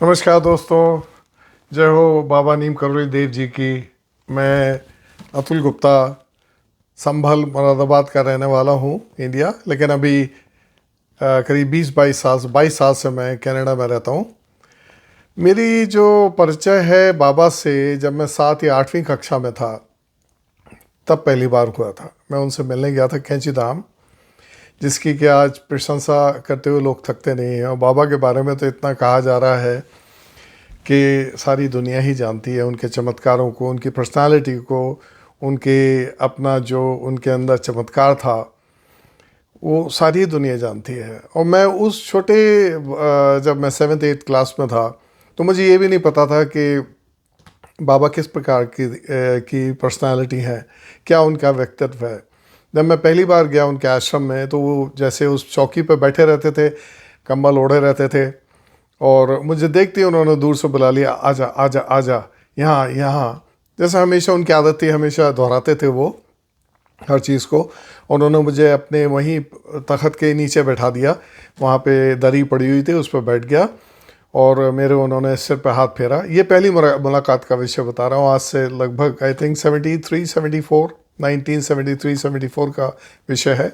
नमस्कार दोस्तों, जय हो बाबा नीम करोली देव जी की। मैं अतुल गुप्ता संभल मुरादाबाद का रहने वाला हूँ, इंडिया। लेकिन अभी करीब 22 साल से मैं कनाडा में रहता हूँ। मेरी जो परिचय है बाबा से, जब मैं 7 या 8वीं कक्षा में था तब पहली बार हुआ था। मैं उनसे मिलने गया था कैंची धाम, जिसकी कि आज प्रशंसा करते हुए लोग थकते नहीं हैं। और बाबा के बारे में तो इतना कहा जा रहा है कि सारी दुनिया ही जानती है उनके चमत्कारों को, उनकी पर्सनालिटी को, उनके अपना जो उनके अंदर चमत्कार था वो सारी दुनिया जानती है। और मैं उस छोटे जब मैं 7th 8th क्लास में था तो मुझे ये भी नहीं पता था कि बाबा किस प्रकार की पर्सनालिटी है, क्या उनका व्यक्तित्व है। जब मैं पहली बार गया उनके आश्रम में तो वो जैसे उस चौकी पर बैठे रहते थे, कंबल ओढ़े रहते थे, और मुझे देखते ही उन्होंने दूर से बुला लिया, आजा आजा आजा, यहाँ यहाँ। जैसे हमेशा उनकी आदत थी, हमेशा दोहराते थे वो हर चीज़ को। उन्होंने मुझे अपने वहीं तख्त के नीचे बैठा दिया, वहाँ पे दरी पड़ी हुई थी, उस पर बैठ गया और मेरे उन्होंने सिर पे हाथ फेरा। ये पहली मुलाकात का विषय बता रहा हूँ, आज से लगभग आई थिंक 1973 74 का विषय है।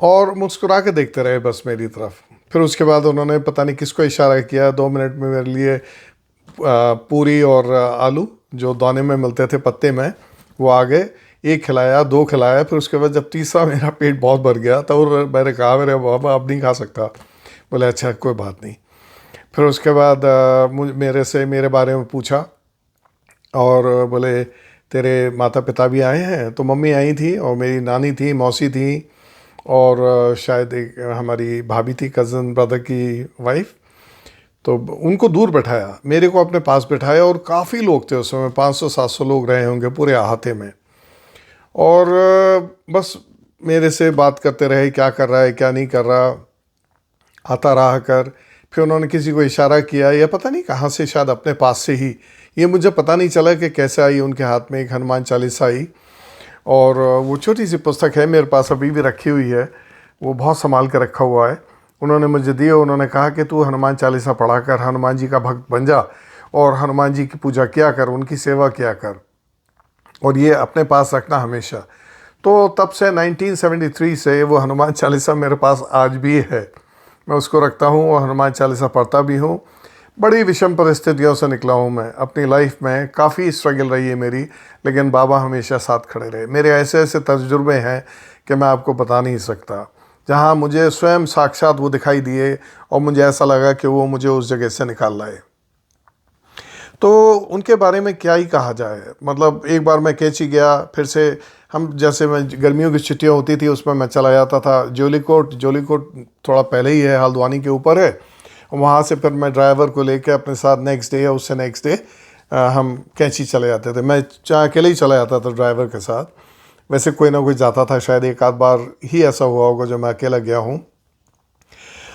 और मुस्कुरा के देखते रहे बस मेरी तरफ। फिर उसके बाद उन्होंने पता नहीं किसको इशारा किया, 2 मिनट में मेरे लिए पूरी और आलू जो दाने में मिलते थे पत्ते में, वो आ गए। 1 खिलाया, 2 खिलाया, फिर उसके बाद जब तीसरा मेरा पेट बहुत भर गया तब मैंने कहा, मेरे बाबा अब नहीं खा सकता। बोले अच्छा कोई बात नहीं। फिर उसके बाद मेरे बारे में पूछा और बोले तेरे माता पिता भी आए हैं? तो मम्मी आई थी और मेरी नानी थी, मौसी थी, और शायद एक हमारी भाभी थी, कज़न ब्रदर की वाइफ। तो उनको दूर बैठाया, मेरे को अपने पास बैठाया, और काफ़ी लोग थे उस समय, 500-700 लोग रहे होंगे पूरे अहाते में। और बस मेरे से बात करते रहे, क्या कर रहा है क्या नहीं कर रहा, आता रहा कर। फिर उन्होंने किसी को इशारा किया, या पता नहीं कहाँ से, शायद अपने पास से ही, ये मुझे पता नहीं चला कि कैसे आई उनके हाथ में एक हनुमान चालीसा आई। और वो छोटी सी पुस्तक है मेरे पास, अभी भी रखी हुई है, वो बहुत संभाल के रखा हुआ है। उन्होंने मुझे दिया, उन्होंने कहा कि तू हनुमान चालीसा पढ़ा कर, हनुमान जी का भक्त बन जा और हनुमान जी की पूजा किया कर, उनकी सेवा किया कर, और ये अपने पास रखना हमेशा। तो तब से 1973 से वो हनुमान चालीसा मेरे पास आज भी है, मैं उसको रखता हूँ और हनुमान चालीसा पढ़ता भी हूँ। बड़ी विषम परिस्थितियों से निकला हूँ मैं अपनी लाइफ में, काफ़ी स्ट्रगल रही है मेरी, लेकिन बाबा हमेशा साथ खड़े रहे। मेरे ऐसे ऐसे तजुर्बे हैं कि मैं आपको बता नहीं सकता, जहाँ मुझे स्वयं साक्षात वो दिखाई दिए और मुझे ऐसा लगा कि वो मुझे उस जगह से निकाल लाए। तो उनके बारे में क्या ही कहा जाए। मतलब एक बार मैं कैंची गया, फिर से हम जैसे मैं गर्मियों की छुट्टियां होती थी उसमें मैं चला जाता था जोलीकोट थोड़ा पहले ही है, हल्द्वानी के ऊपर है। वहाँ से फिर मैं ड्राइवर को लेकर अपने साथ नेक्स्ट डे या उससे नेक्स्ट डे हम कैंची चले जाते थे। मैं चाहे अकेले ही चला जाता था ड्राइवर के साथ, वैसे कोई ना कोई जाता था, शायद एक आध बार ही ऐसा हुआ होगा जो मैं अकेला गया हूँ।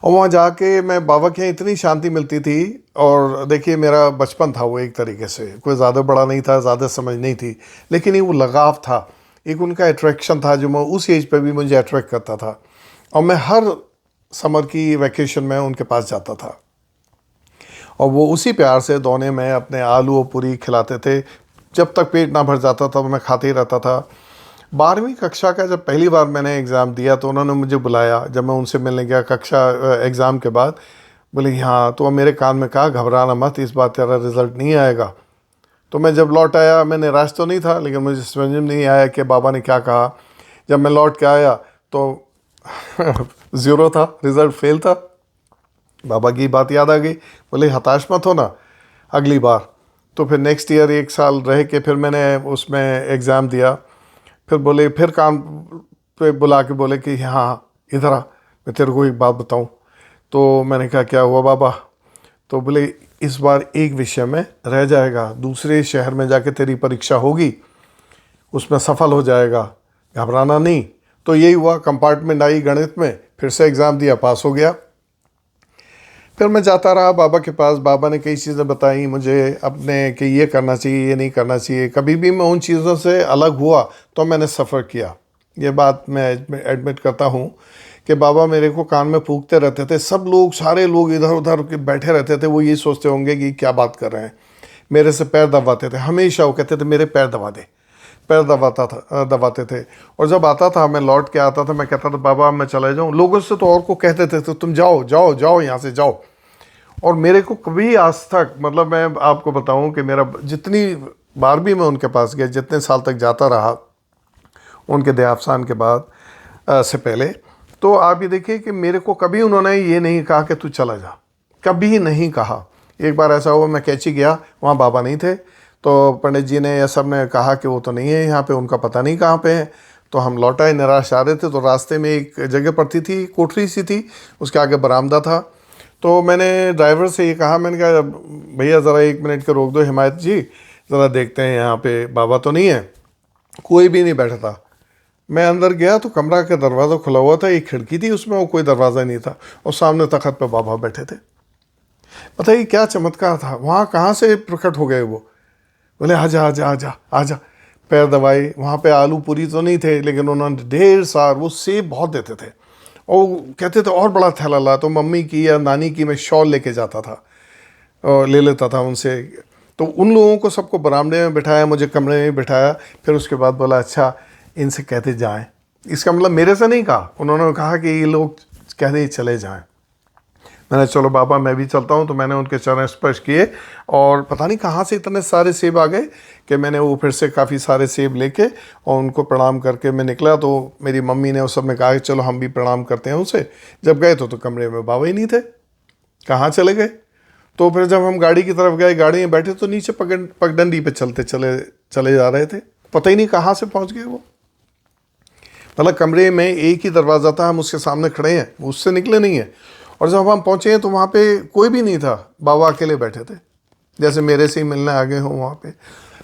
और वहाँ जाके मैं बाबा के यहाँ इतनी शांति मिलती थी। और देखिए मेरा बचपन था वो, एक तरीके से कोई ज़्यादा बड़ा नहीं था, ज़्यादा समझ नहीं थी, लेकिन ये वो लगाव था, एक उनका अट्रैक्शन था जो मैं उस एज पे भी मुझे अट्रैक्ट करता था। और मैं हर समर की वैकेशन में उनके पास जाता था और वो उसी प्यार से दोने में अपने आलू और पूरी खिलाते थे। जब तक पेट ना भर जाता था मैं खाते ही रहता था। 12वीं कक्षा का जब पहली बार मैंने एग्ज़ाम दिया तो उन्होंने मुझे बुलाया, जब मैं उनसे मिलने गया कक्षा एग्ज़ाम के बाद। बोले हाँ, तो मेरे कान में कहा घबराना मत, इस बार तेरा रिज़ल्ट नहीं आएगा। तो मैं जब लौट आया, मैं निराश तो नहीं था, लेकिन मुझे समझ में नहीं आया कि बाबा ने क्या कहा। जब मैं लौट के आया तो 0 था, रिज़ल्ट फेल था। बाबा की बात याद आ गई, बोले हताश मत हो ना, अगली बार। तो फिर नेक्स्ट ईयर 1 साल रह के फिर मैंने उसमें एग्ज़ाम दिया। फिर बोले, फिर कान पे बुला के बोले कि हाँ इधर आ, मैं तेरे को एक बात बताऊं। तो मैंने कहा क्या हुआ बाबा? तो बोले इस बार एक विषय में रह जाएगा, दूसरे शहर में जाके तेरी परीक्षा होगी, उसमें सफल हो जाएगा, घबराना नहीं। तो यही हुआ, कंपार्टमेंट आई गणित में, फिर से एग्ज़ाम दिया, पास हो गया। फिर मैं जाता रहा बाबा के पास। बाबा ने कई चीज़ें बताई मुझे अपने कि ये करना चाहिए, ये नहीं करना चाहिए। कभी भी मैं उन चीज़ों से अलग हुआ तो मैंने सफ़र किया, ये बात मैं एडमिट करता हूँ कि बाबा मेरे को कान में फूंकते रहते थे। सब लोग, सारे लोग इधर उधर के बैठे रहते थे, वो ये सोचते होंगे कि क्या बात कर रहे हैं। मेरे से पैर दबाते थे हमेशा, वो कहते थे मेरे पैर दबा दे, पैर दबाते थे। और जब आता था, मैं लौट के आता था, मैं कहता था बाबा मैं चला जाऊँ। लोगों से तो और को कहते थे तो तुम जाओ जाओ जाओ यहाँ से जाओ। और मेरे को कभी आज तक, मतलब मैं आपको बताऊं कि मेरा जितनी बार भी मैं उनके पास गया, जितने साल तक जाता रहा उनके देहावसान के बाद से पहले, तो आप ये देखिए कि मेरे को कभी उन्होंने ये नहीं कहा कि तू चला जा, कभी नहीं कहा। एक बार ऐसा हुआ, मैं कैची गया, वहाँ बाबा नहीं थे, तो पंडित जी ने या सब ने कहा कि वो तो नहीं है यहाँ पे, उनका पता नहीं कहाँ पे है। तो हम लौट आए, निराश आ रहे थे, तो रास्ते में एक जगह पड़ती थी, कोठरी सी थी, उसके आगे बरामदा था। तो मैंने ड्राइवर से ये कहा, मैंने कहा भैया ज़रा 1 मिनट का रोक दो, हिमायत जी ज़रा देखते हैं यहाँ पे बाबा तो नहीं है। कोई भी नहीं बैठा था। मैं अंदर गया तो कमरा का दरवाज़ा खुला हुआ था, एक खिड़की थी उसमें, वो कोई दरवाज़ा नहीं था, और सामने तख्त पे बाबा बैठे थे। पता ही क्या चमत्कार था, वहाँ कहाँ से प्रकट हो गए वो। बोले आजा आजा आजा आजा, पैर दबाए। वहाँ पे आलू पूरी तो नहीं थे, लेकिन उन्होंने ढेर सार, वो सेब बहुत देते थे, और कहते थे और बड़ा थैला ला। तो मम्मी की या नानी की मैं शॉल लेके जाता था और ले लेता था उनसे। तो उन लोगों को सबको बरामदे में बिठाया, मुझे कमरे में बिठाया। फिर उसके बाद बोला अच्छा इनसे कहते जाएं। इसका मतलब मेरे से नहीं कहा, उन्होंने कहा कि ये लोग कहते चले जाएं। मैंने चलो बाबा मैं भी चलता हूँ। तो मैंने उनके चरण स्पर्श किए, और पता नहीं कहाँ से इतने सारे सेब आ गए कि मैंने वो फिर से काफ़ी सारे सेब लेके और उनको प्रणाम करके मैं निकला। तो मेरी मम्मी ने उस सब में कहा कि चलो हम भी प्रणाम करते हैं उसे। जब गए तो कमरे में बाबा ही नहीं थे, कहाँ चले गए। तो फिर जब हम गाड़ी की तरफ गए, गाड़ी में बैठे, तो नीचे पगडंडी पे चले जा रहे थे, पता ही नहीं कहाँ से पहुँच गए वो। मतलब कमरे में एक ही दरवाज़ा था, हम उसके सामने खड़े हैं, उससे निकले नहीं हैं। और जब हम पहुँचे तो वहाँ पे कोई भी नहीं था, बाबा अकेले बैठे थे, जैसे मेरे से ही मिलने आ गए हों वहाँ पे।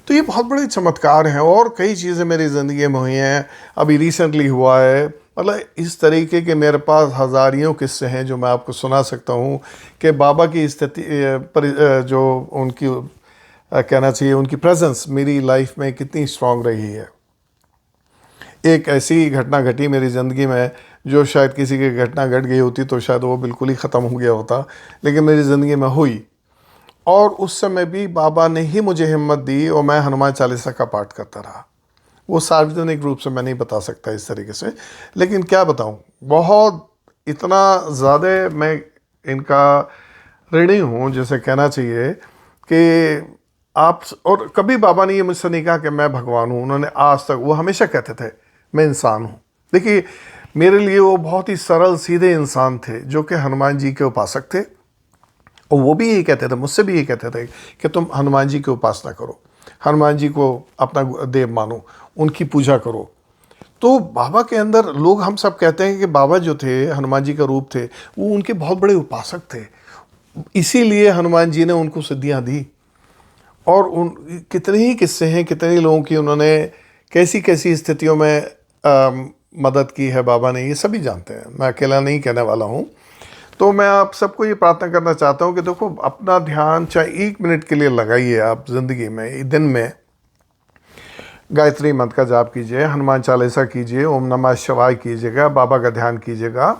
तो ये बहुत बड़े चमत्कार हैं, और कई चीज़ें मेरी ज़िंदगी में हुई हैं। अभी रिसेंटली हुआ है, मतलब इस तरीके के मेरे पास हज़ारियों किस्से हैं जो मैं आपको सुना सकता हूँ कि बाबा की स्थिति जो उनकी कहना चाहिए उनकी प्रेजेंस मेरी लाइफ में कितनी स्ट्रांग रही है। एक ऐसी घटना घटी मेरी ज़िंदगी में जो शायद किसी की घटना घट गई होती तो शायद वो बिल्कुल ही ख़त्म हो गया होता, लेकिन मेरी ज़िंदगी में हुई। और उस समय भी बाबा ने ही मुझे हिम्मत दी, और मैं हनुमान चालीसा का पाठ करता रहा। वो सार्वजनिक रूप से मैं नहीं बता सकता इस तरीके से, लेकिन क्या बताऊं, बहुत इतना ज़्यादा मैं इनका ऋणी हूँ, जैसे कहना चाहिए कि आप। और कभी बाबा ने ये मुझसे नहीं कहा कि मैं भगवान हूँ, उन्होंने आज तक, वो हमेशा कहते थे मैं इंसान हूँ। देखिए मेरे लिए वो बहुत ही सरल सीधे इंसान थे जो कि हनुमान जी के उपासक थे, और वो भी यही कहते थे, मुझसे भी यही कहते थे कि तुम हनुमान जी की उपासना करो, हनुमान जी को अपना देव मानो, उनकी पूजा करो। तो बाबा के अंदर, लोग हम सब कहते हैं कि बाबा जो थे हनुमान जी का रूप थे, वो उनके बहुत बड़े उपासक थे, इसीलिए हनुमान जी ने उनको सिद्धियाँ दी। और उन कितने ही किस्से हैं, कितने ही लोगों की उन्होंने कैसी कैसी स्थितियों में मदद की है बाबा ने, ये सभी जानते हैं, मैं अकेला नहीं कहने वाला हूँ। तो मैं आप सबको ये प्रार्थना करना चाहता हूँ कि देखो अपना ध्यान चाहे 1 मिनट के लिए लगाइए आप ज़िंदगी में, दिन में गायत्री मंत्र का जाप कीजिए, हनुमान चालीसा कीजिए, ओम नमः शिवाय कीजिएगा, बाबा का ध्यान कीजिएगा।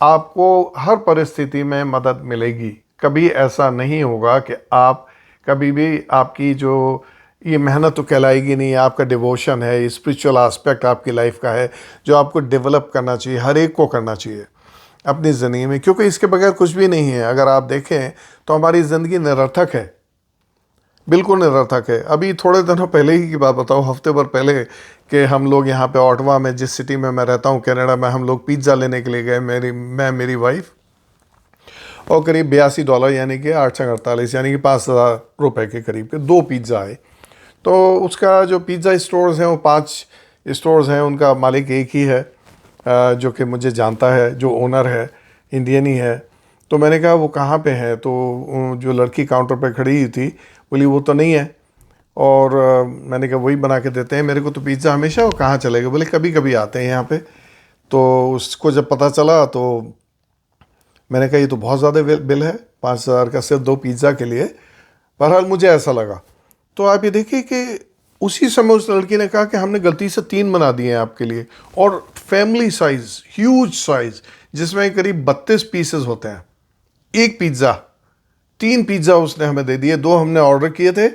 आपको हर परिस्थिति में मदद मिलेगी। कभी ऐसा नहीं होगा कि आप कभी भी, आपकी जो ये मेहनत तो कहलाएगी नहीं, आपका डिवोशन है, स्पिरिचुअल एस्पेक्ट आपकी लाइफ का है जो आपको डेवलप करना चाहिए, हर एक को करना चाहिए अपनी ज़िंदगी में, क्योंकि इसके बगैर कुछ भी नहीं है। अगर आप देखें तो हमारी ज़िंदगी निरर्थक है, बिल्कुल निरर्थक है। अभी थोड़े दिनों पहले ही की बात बताऊँ, हफ्ते भर पहले, कि हम लोग यहाँ पे ऑटवा में, जिस सिटी में मैं रहता हूँ कनाडा में, हम लोग पिज़्ज़ा लेने के लिए गए, मेरी वाइफ, और करीब $82 यानी कि 848 यानी कि 5,000 रुपये के करीब के 2 पिज़्ज़ा आए। तो उसका जो पिज़्ज़ा स्टोर्स हैं वो 5 स्टोर्स हैं, उनका मालिक एक ही है जो कि मुझे जानता है, जो ओनर है इंडियन ही है। तो मैंने कहा वो कहाँ पे है, तो जो लड़की काउंटर पे खड़ी हुई थी बोली वो तो नहीं है। और मैंने कहा वही बना के देते हैं मेरे को तो पिज़्ज़ा हमेशा, वो कहाँ चले गए, बोले कभी कभी आते हैं यहाँ पे। तो उसको जब पता चला तो मैंने कहा ये तो बहुत ज़्यादा बिल है, 5,000 का सिर्फ 2 पिज़्ज़ा के लिए। बहरहाल मुझे ऐसा लगा। तो आप ये देखिए कि उसी समय उस लड़की ने कहा कि हमने गलती से 3 बना दिए हैं आपके लिए, और फैमिली साइज, ह्यूज साइज, जिसमें करीब 32 पीसेस होते हैं। एक पिज्ज़ा, 3 पिज्ज़ा उसने हमें दे दिए, 2 हमने ऑर्डर किए थे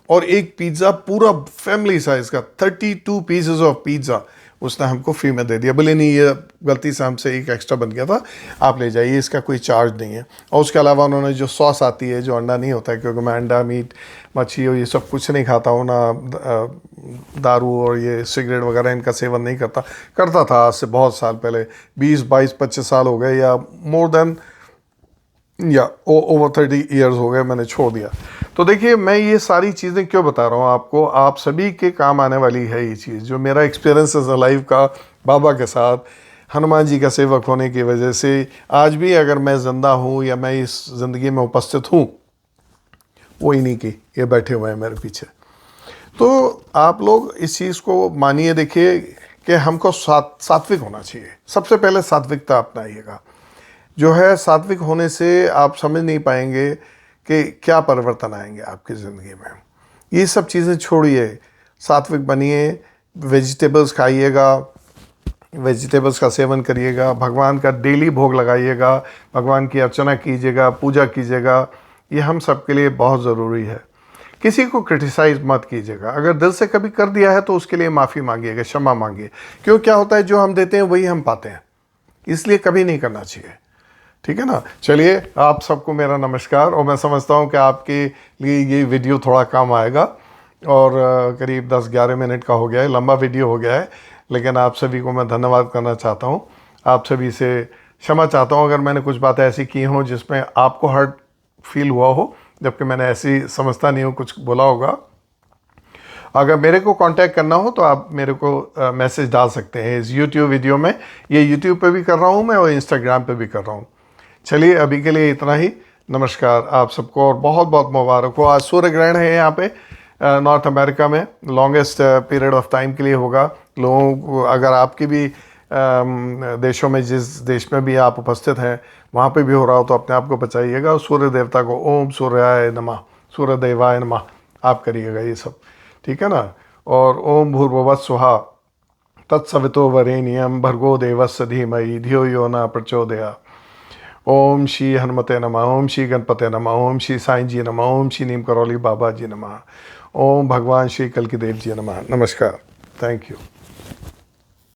और एक पिज्ज़ा पूरा फैमिली साइज का 32 पीसेस ऑफ पिज्ज़ा उसने हमको फ्री में दे दिया। बोले नहीं, ये गलती से हमसे एक एक्स्ट्रा बन गया था, आप ले जाइए, इसका कोई चार्ज नहीं है। और उसके अलावा उन्होंने जो सॉस आती है, जो अंडा नहीं होता है, क्योंकि मैं अंडा, मीट, मच्छी और ये सब कुछ नहीं खाता हूँ ना, दारू और ये सिगरेट वगैरह इनका सेवन नहीं करता था आज से बहुत साल पहले, 20, 22, 25 साल हो गए, या मोर देन या ओवर 30 ईयर्स हो गए मैंने छोड़ दिया। तो देखिए, मैं ये सारी चीज़ें क्यों बता रहा हूँ आपको, आप सभी के काम आने वाली है ये चीज़। जो मेरा एक्सपीरियंस है लाइफ का बाबा के साथ, हनुमान जी का सेवक होने की वजह से आज भी अगर मैं ज़िंदा हूँ या मैं इस ज़िंदगी में उपस्थित हूँ, वो इन्हीं की, ये बैठे हुए हैं मेरे पीछे। तो आप लोग इस चीज़ को मानिए, देखिए कि हमको सात्विक होना चाहिए। सबसे पहले सात्विकता अपनाइएगा। जो है, सात्विक होने से आप समझ नहीं पाएंगे कि क्या परिवर्तन आएंगे आपकी ज़िंदगी में। ये सब चीज़ें छोड़िए, सात्विक बनिए, वेजिटेबल्स खाइएगा, वेजिटेबल्स का सेवन करिएगा, भगवान का डेली भोग लगाइएगा, भगवान की अर्चना कीजिएगा, पूजा कीजिएगा। ये हम सब के लिए बहुत ज़रूरी है। किसी को क्रिटिसाइज मत कीजिएगा। अगर दिल से कभी कर दिया है तो उसके लिए माफ़ी मांगिएगा, क्षमा मांगिए। क्यों, क्या होता है, जो हम देते हैं वही हम पाते हैं, इसलिए कभी नहीं करना चाहिए। ठीक है ना। चलिए, आप सबको मेरा नमस्कार। और मैं समझता हूँ कि आपके लिए ये वीडियो थोड़ा काम आएगा, और करीब 10-11 मिनट का हो गया है, लंबा वीडियो हो गया है, लेकिन आप सभी को मैं धन्यवाद करना चाहता हूँ। आप सभी से क्षमा चाहता हूँ अगर मैंने कुछ बातें ऐसी की हों जिसमें आपको हर्ट फील हुआ हो, जबकि मैंने ऐसी समझता नहीं हूँ कुछ बोला होगा। अगर मेरे को कांटेक्ट करना हो तो आप मेरे को मैसेज डाल सकते हैं इस यूट्यूब वीडियो में। ये यूट्यूब पे भी कर रहा हूँ मैं और इंस्टाग्राम पे भी कर रहा हूँ। चलिए, अभी के लिए इतना ही। नमस्कार आप सबको, और बहुत बहुत मुबारक हो। आज सूर्य ग्रहण है यहाँ पे नॉर्थ अमेरिका में, लॉन्गेस्ट पीरियड ऑफ टाइम के लिए होगा। लोगों को, अगर आपकी भी देशों में, जिस देश में भी आप उपस्थित हैं, वहाँ पे भी हो रहा हो तो अपने आप को बचाइएगा। सूर्य देवता को ओम सूर्याय नमः, सूर्य देवाय नमः आप करिएगा ये सब, ठीक है ना। और ओम भूर्भुवः स्वः तत्सवितुर्वरेण्यं भर्गो देवस्य धीमहि धियो यो न प्रचोदयात्। ओम श्री हनुमते नमः, ओम श्री गणपते नमः, ओम श्री साईं जी नमः, ओम श्री नीम करौली बाबा जी नमः, ओम भगवान श्री कल्की देव जी नमः। नमस्कार, थैंक यू।